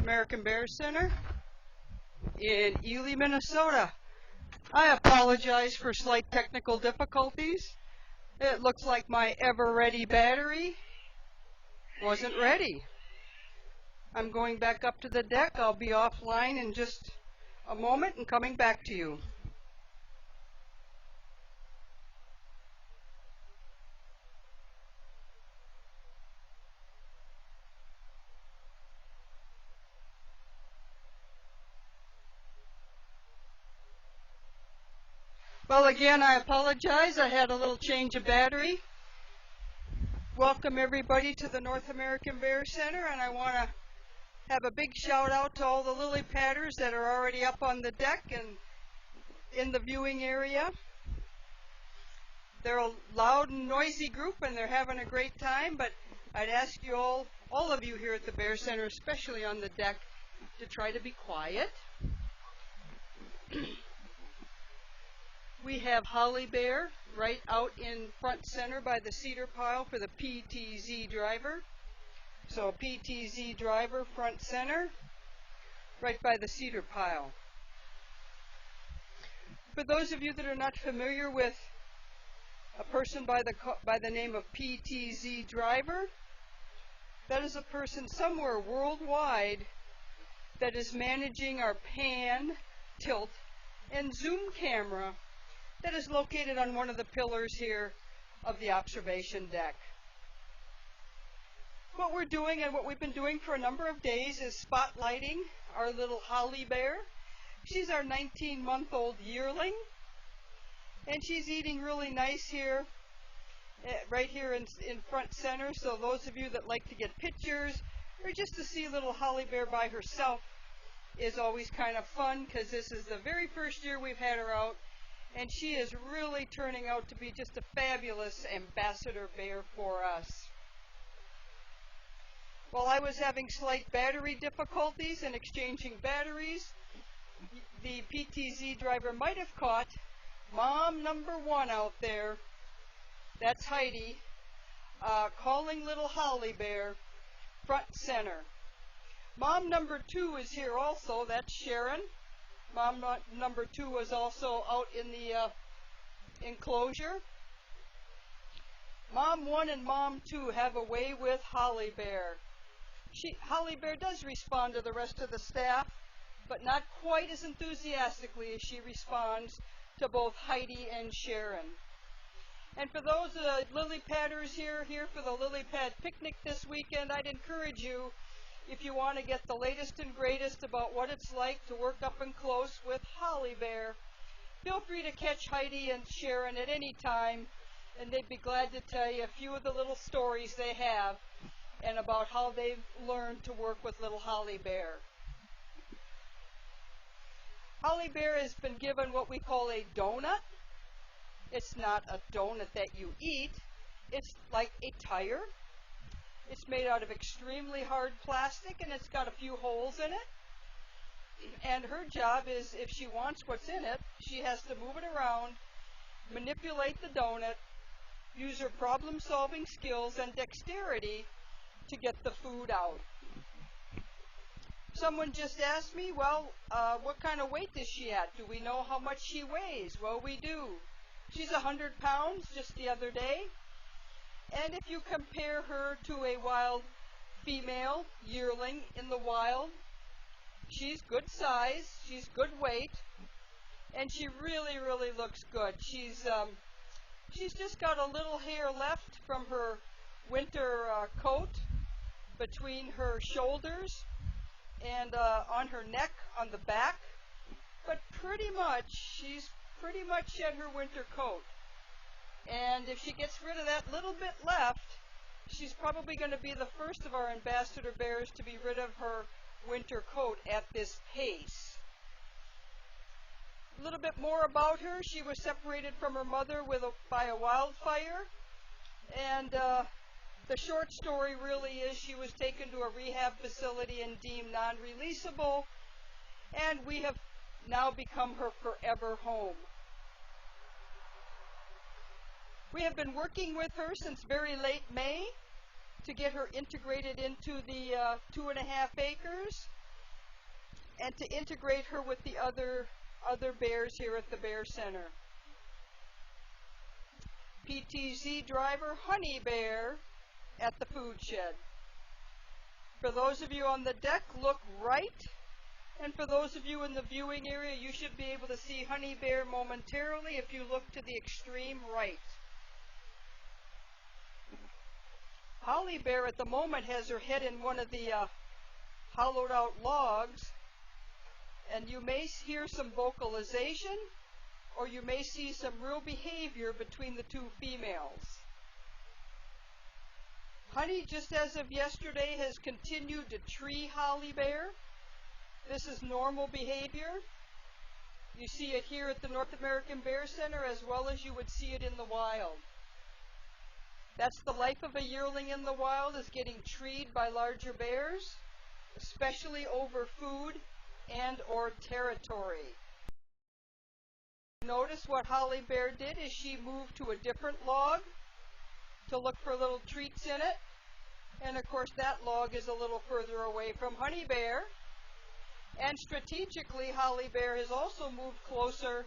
American Bear Center in Ely, Minnesota. I apologize for slight technical difficulties. It looks like my ever-ready battery wasn't ready. I'm going back up to the deck. I'll be offline in just a moment and coming back to you. Well, again, I apologize. I had a little change of battery. Welcome everybody to the North American Bear Center, and I want to have a big shout out to all the lily padders that are already up on the deck and in the viewing area. They're a loud and noisy group and they're having a great time, but I'd ask you all of you here at the Bear Center, especially on the deck, to try to be quiet. We have Holly Bear right out in front center by the cedar pile for the PTZ driver. So PTZ driver front center right by the cedar pile. For those of you that are not familiar with a person by the name of PTZ driver, that is a person somewhere worldwide that is managing our pan, tilt, and zoom camera that is located on one of the pillars here of the observation deck. What we're doing and what we've been doing for a number of days is spotlighting our little Holly Bear. She's our 19-month-old yearling, and she's eating really nice here, right here in front center. So those of you that like to get pictures or just to see little Holly Bear by herself is always kind of fun, because this is the very first year we've had her out, and she is really turning out to be just a fabulous ambassador bear for us. While I was having slight battery difficulties and exchanging batteries, the PTZ driver might have caught mom number one out there, that's Heidi, calling little Holly Bear front center. Mom number two is here also, that's Sharon. Mom number two was also out in the enclosure. Mom one and Mom two have a way with Holly Bear. Holly Bear does respond to the rest of the staff, but not quite as enthusiastically as she responds to both Heidi and Sharon. And for those lily padders here for the lily pad picnic this weekend, I'd encourage you, if you want to get the latest and greatest about what it's like to work up and close with Holly Bear, feel free to catch Heidi and Sharon at any time, and they'd be glad to tell you a few of the little stories they have and about how they've learned to work with little Holly Bear. Holly Bear has been given what we call a donut. It's not a donut that you eat. It's like a tire. It's made out of extremely hard plastic, and it's got a few holes in it. And her job is, if she wants what's in it, she has to move it around, manipulate the donut, use her problem-solving skills and dexterity to get the food out. Someone just asked me, well, what kind of weight is she at? Do we know how much she weighs? Well, we do. She's 100 pounds just the other day. And if you compare her to a wild female yearling in the wild, she's good size, she's good weight, and she really, really looks good. She's just got a little hair left from her winter coat between her shoulders and on her neck on the back, but she's pretty much shed her winter coat. And if she gets rid of that little bit left, she's probably going to be the first of our ambassador bears to be rid of her winter coat at this pace. A little bit more about her. She was separated from her mother by a wildfire, and the short story really is she was taken to a rehab facility and deemed non-releasable, and we have now become her forever home. We have been working with her since very late May to get her integrated into the 2.5 acres. and to integrate her with the other bears here at the Bear Center. PTZ driver Honey Bear at the food shed. For those of you on the deck, look right, and for those of you in the viewing area, you should be able to see Honey Bear momentarily if you look to the extreme right. Holly Bear at the moment has her head in one of the hollowed out logs, and you may hear some vocalization, or you may see some real behavior between the two females. Honey, just as of yesterday, has continued to tree Holly Bear. This is normal behavior. You see it here at the North American Bear Center as well as you would see it in the wild. That's the life of a yearling in the wild, is getting treed by larger bears, especially over food and or territory. Notice what Holly Bear did is she moved to a different log to look for little treats in it. And of course that log is a little further away from Honey Bear. And strategically, Holly Bear has also moved closer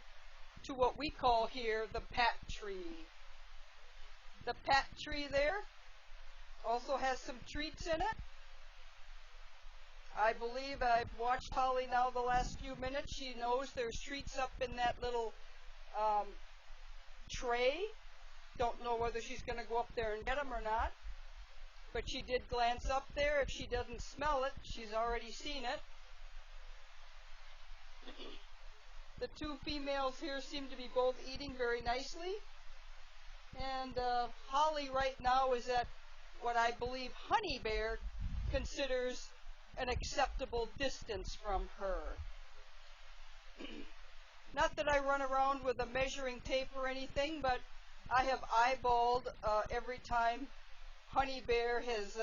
to what we call here the pat tree. The pat tree there also has some treats in it. I believe I've watched Holly now the last few minutes. She knows there's treats up in that little tray. Don't know whether she's going to go up there and get them or not. But she did glance up there. If she doesn't smell it, she's already seen it. The two females here seem to be both eating very nicely. And Holly right now is at what I believe Honey Bear considers an acceptable distance from her. Not that I run around with a measuring tape or anything, but I have eyeballed every time Honey Bear has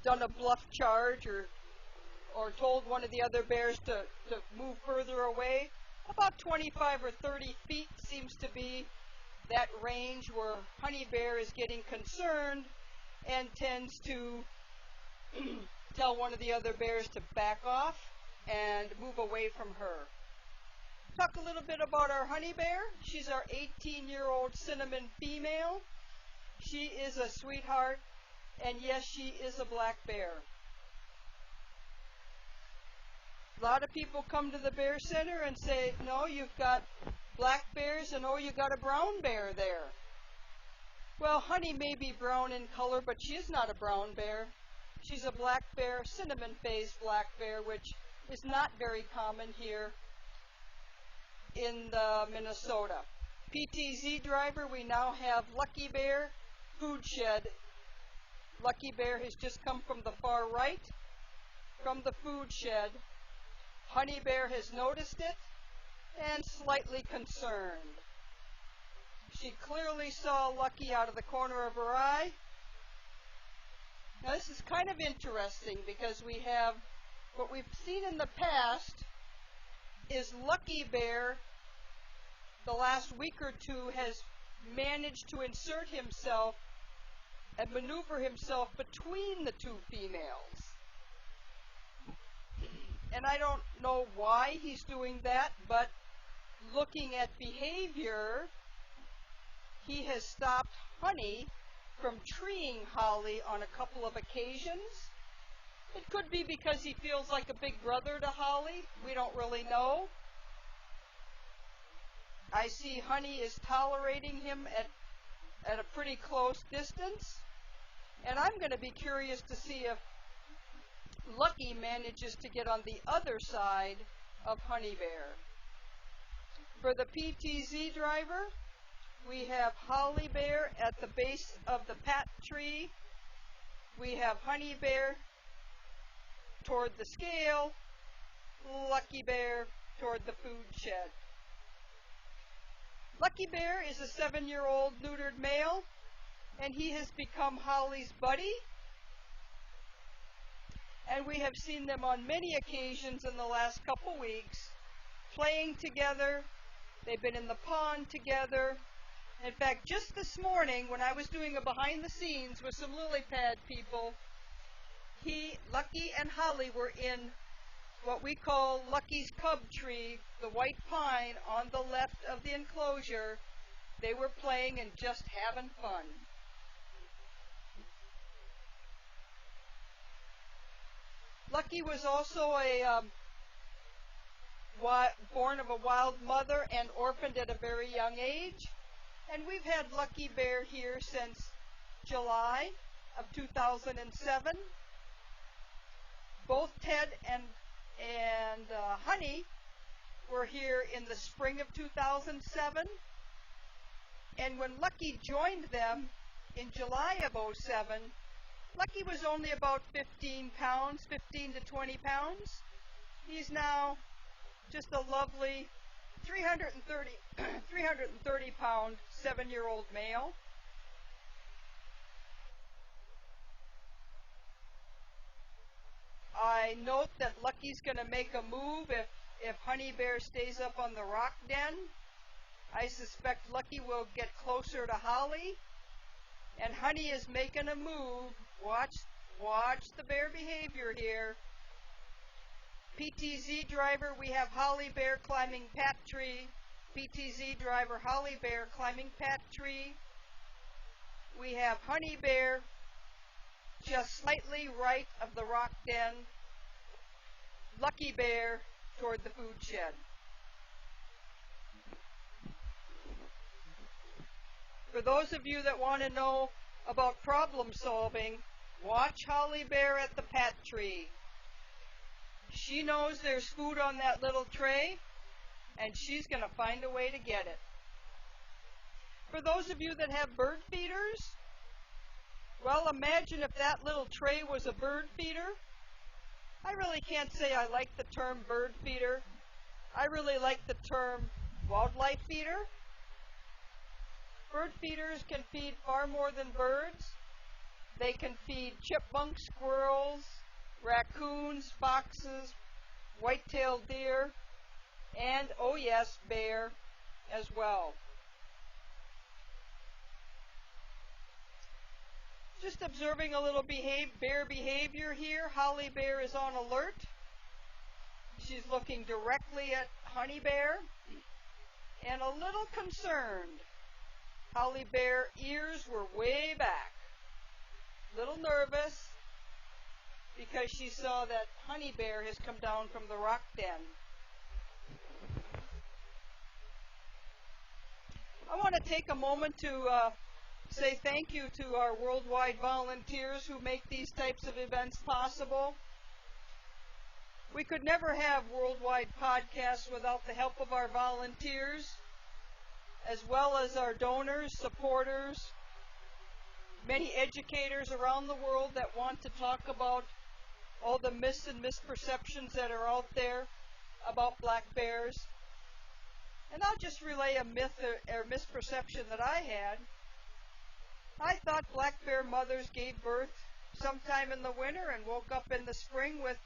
done a bluff charge or told one of the other bears to move further away. About 25 or 30 feet seems to be that range where Honey Bear is getting concerned and tends to tell one of the other bears to back off and move away from her. Talk a little bit about our Honey Bear. She's our 18-year-old cinnamon female. She is a sweetheart, and yes, she is a black bear. A lot of people come to the Bear Center and say, no, you've got black bears, and oh, you got a brown bear there. Well, Honey may be brown in color, but she is not a brown bear. She's a black bear, cinnamon-faced black bear, which is not very common here in Minnesota. PTZ driver, we now have Lucky Bear food shed. Lucky Bear has just come from the far right from the food shed. Honey Bear has noticed it and slightly concerned. She clearly saw Lucky out of the corner of her eye. Now this is kind of interesting because we have what we've seen in the past is Lucky Bear the last week or two has managed to insert himself and maneuver himself between the two females. And I don't know why he's doing that, but looking at behavior, he has stopped Honey from treeing Holly on a couple of occasions. It could be because he feels like a big brother to Holly. We don't really know. I see Honey is tolerating him at a pretty close distance. And I'm going to be curious to see if Lucky manages to get on the other side of Honey Bear. For the PTZ driver, we have Holly Bear at the base of the pat tree. We have Honey Bear toward the scale, Lucky Bear toward the food shed. Lucky Bear is a 7-year-old neutered male, and he has become Holly's buddy. And we have seen them on many occasions in the last couple weeks, playing together. They've been in the pond together. In fact, just this morning, when I was doing a behind the scenes with some lily pad people, Lucky and Holly were in what we call Lucky's cub tree, the white pine on the left of the enclosure. They were playing and just having fun. Lucky was also born of a wild mother and orphaned at a very young age. And we've had Lucky Bear here since July of 2007. Both Ted and Honey were here in the spring of 2007. And when Lucky joined them in July of 2007, Lucky was only about 15 pounds, 15 to 20 pounds. He's now just a lovely 330 pound 7-year-old male. I note that Lucky's going to make a move if Honey Bear stays up on the rock den. I suspect Lucky will get closer to Holly. And Honey is making a move. Watch the bear behavior here. PTZ driver, we have Holly Bear climbing Pat Tree. PTZ driver, Holly Bear climbing Pat Tree. We have Honey Bear just slightly right of the rock den. Lucky Bear toward the food shed. For those of you that want to know about problem solving, watch Holly Bear at the Pat Tree. She knows there's food on that little tray, and she's going to find a way to get it. For those of you that have bird feeders, well, imagine if that little tray was a bird feeder. I really can't say I like the term bird feeder. I really like the term wildlife feeder. Bird feeders can feed far more than birds. They can feed chipmunks, squirrels, raccoons, foxes, white-tailed deer, and, oh yes, bear as well. Just observing a little bear behavior here. Holly Bear is on alert. She's looking directly at Honey Bear and a little concerned. Holly Bear ears were way back. Little nervous because she saw that Honey Bear has come down from the rock den. I want to take a moment to say thank you to our worldwide volunteers who make these types of events possible. We could never have worldwide podcasts without the help of our volunteers, as well as our donors, supporters, many educators around the world that want to talk about all the myths and misperceptions that are out there about black bears. And I'll just relay a myth or misperception that I had. I thought black bear mothers gave birth sometime in the winter and woke up in the spring with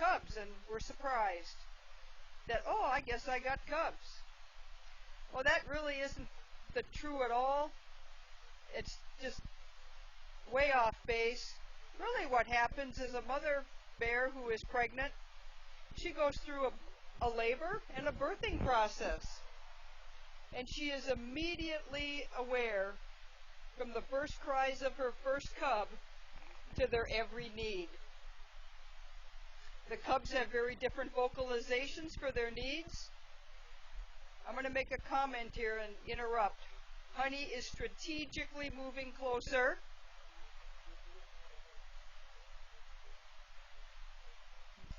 cubs and were surprised that, oh, I guess I got cubs. Well, that really isn't true at all. It's just way off base. Really what happens is a mother bear who is pregnant, she goes through a labor and a birthing process. And she is immediately aware from the first cries of her first cub to their every need. The cubs have very different vocalizations for their needs. I'm going to make a comment here and interrupt. Honey is strategically moving closer.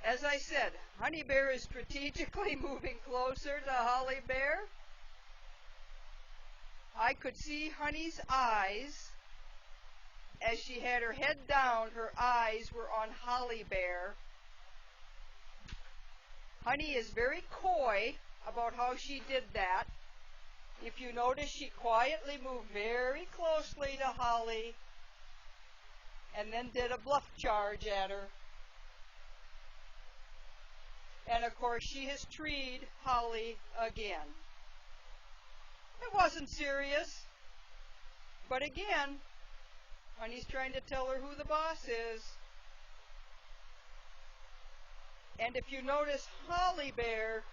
As I said, Honey Bear is strategically moving closer to Holly Bear. I could see Honey's eyes. As she had her head down, her eyes were on Holly Bear. Honey is very coy about how she did that. If you notice, she quietly moved very closely to Holly and then did a bluff charge at her. And of course, she has treed Holly again. It wasn't serious, but again, Honey's trying to tell her who the boss is. And if you notice, Holly Bear,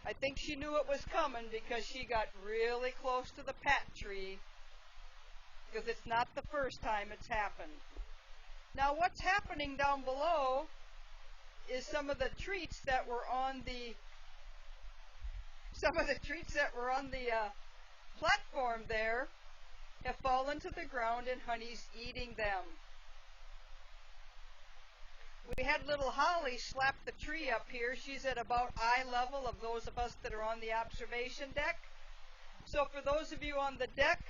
I think she knew it was coming because she got really close to the pat tree, because it's not the first time it's happened. Now what's happening down below is some of the treats that were on the platform there have fallen to the ground and Honey's eating them. We had little Holly slap the tree up here. She's at about eye level of those of us that are on the observation deck. So for those of you on the deck,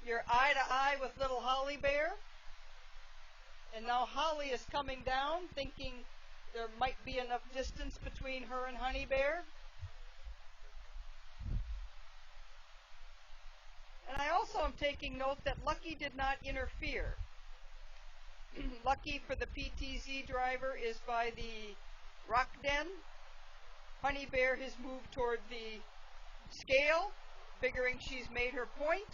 you're eye to eye with little Holly Bear. And now Holly is coming down, thinking there might be enough distance between her and Honey Bear. And I also am taking note that Lucky did not interfere. Lucky for the PTZ driver is by the rock den. Honey Bear has moved toward the scale, figuring she's made her point.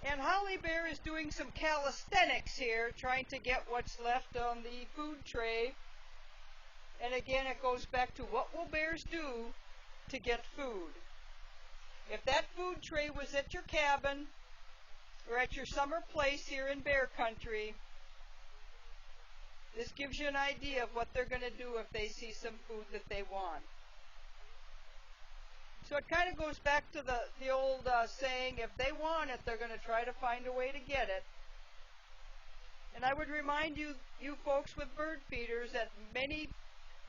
And Holly Bear is doing some calisthenics here, trying to get what's left on the food tray. And again, it goes back to what will bears do to get food. If that food tray was at your cabin or at your summer place here in Bear Country, this gives you an idea of what they're going to do if they see some food that they want. So it kind of goes back to the old saying, if they want it, they're going to try to find a way to get it. And I would remind you folks with bird feeders, that many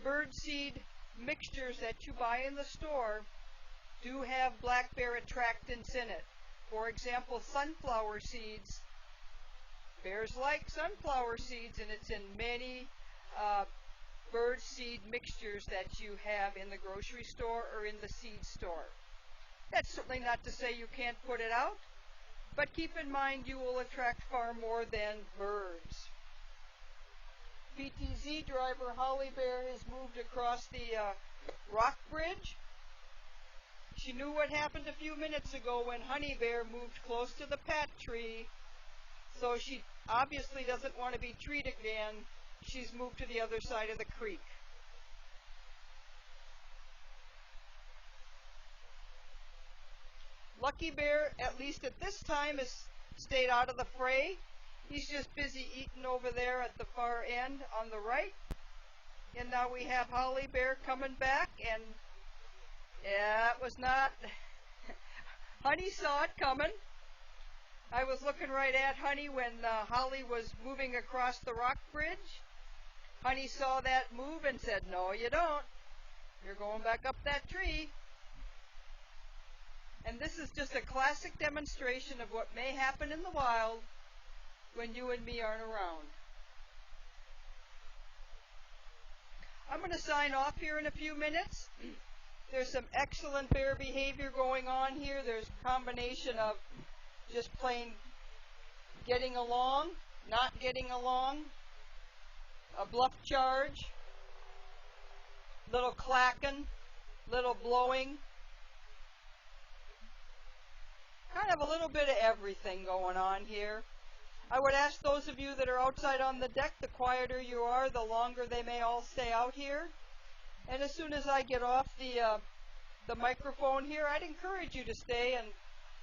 bird seed mixtures that you buy in the store do have black bear attractants in it. For example, sunflower seeds. Bears like sunflower seeds, and it's in many bird seed mixtures that you have in the grocery store or in the seed store. That's certainly not to say you can't put it out, but keep in mind you will attract far more than birds. PTZ driver Holly Bear has moved across the rock bridge. She knew what happened a few minutes ago when Honey Bear moved close to the pat tree, so she obviously doesn't want to be treed again. She's moved to the other side of the creek. Lucky Bear, at least at this time, has stayed out of the fray. He's just busy eating over there at the far end on the right. And now we have Holly Bear coming back, and yeah, it was not... Honey saw it coming. I was looking right at Honey when Holly was moving across the rock bridge. Honey saw that move and said, "No, you don't. You're going back up that tree." And this is just a classic demonstration of what may happen in the wild when you and me aren't around. I'm going to sign off here in a few minutes. There's some excellent bear behavior going on here. There's a combination of just plain getting along, not getting along, a bluff charge, little clacking, little blowing, kind of a little bit of everything going on here. I would ask those of you that are outside on the deck, the quieter you are, the longer they may all stay out here. And as soon as I get off the microphone here, I'd encourage you to stay and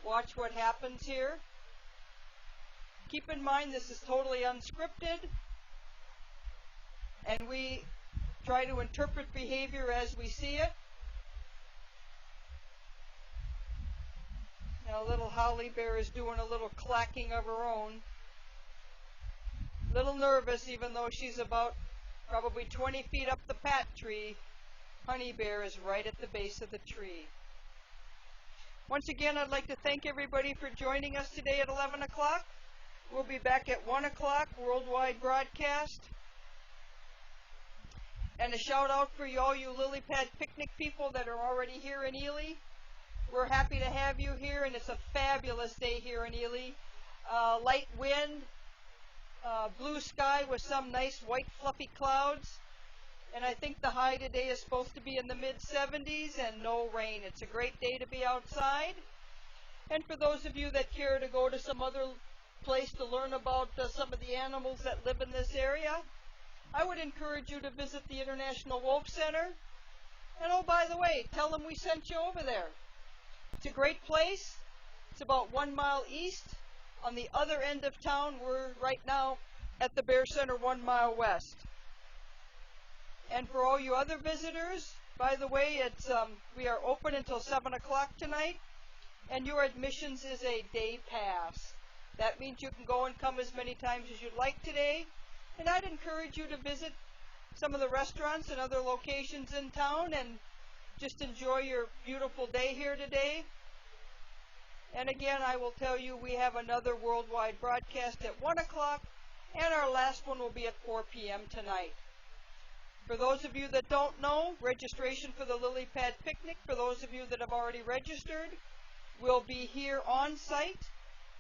watch what happens here. Keep in mind this is totally unscripted, and we try to interpret behavior as we see it. Now little Holly Bear is doing a little clacking of her own. Little nervous, even though she's about probably 20 feet up the pat tree. Honey Bear is right at the base of the tree. Once again, I'd like to thank everybody for joining us today at 11 o'clock. We'll be back at 1 o'clock, worldwide broadcast. And a shout out for all you lily pad picnic people that are already here in Ely. We're happy to have you here, and it's a fabulous day here in Ely. Light wind, blue sky with some nice white fluffy clouds. And I think the high today is supposed to be in the mid-70s and no rain. It's a great day to be outside. And for those of you that care to go to some other place to learn about some of the animals that live in this area, I would encourage you to visit the International Wolf Center. And oh, by the way, tell them we sent you over there. It's a great place. It's about 1 mile east. On the other end of town, we're right now at the Bear Center 1 mile west. And for all you other visitors, by the way, we are open until 7 o'clock tonight, and your admissions is a day pass. That means you can go and come as many times as you'd like today, and I'd encourage you to visit some of the restaurants and other locations in town and just enjoy your beautiful day here today. And again, I will tell you, we have another worldwide broadcast at 1 o'clock, and our last one will be at 4 p.m. tonight. For those of you that don't know, registration for the Lily Pad Picnic, for those of you that have already registered, will be here on site,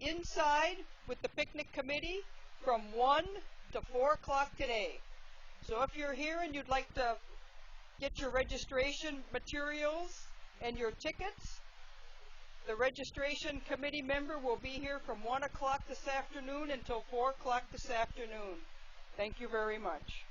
inside, with the picnic committee from 1 to 4 o'clock today. So if you're here and you'd like to get your registration materials and your tickets, the registration committee member will be here from 1 o'clock this afternoon until 4 o'clock this afternoon. Thank you very much.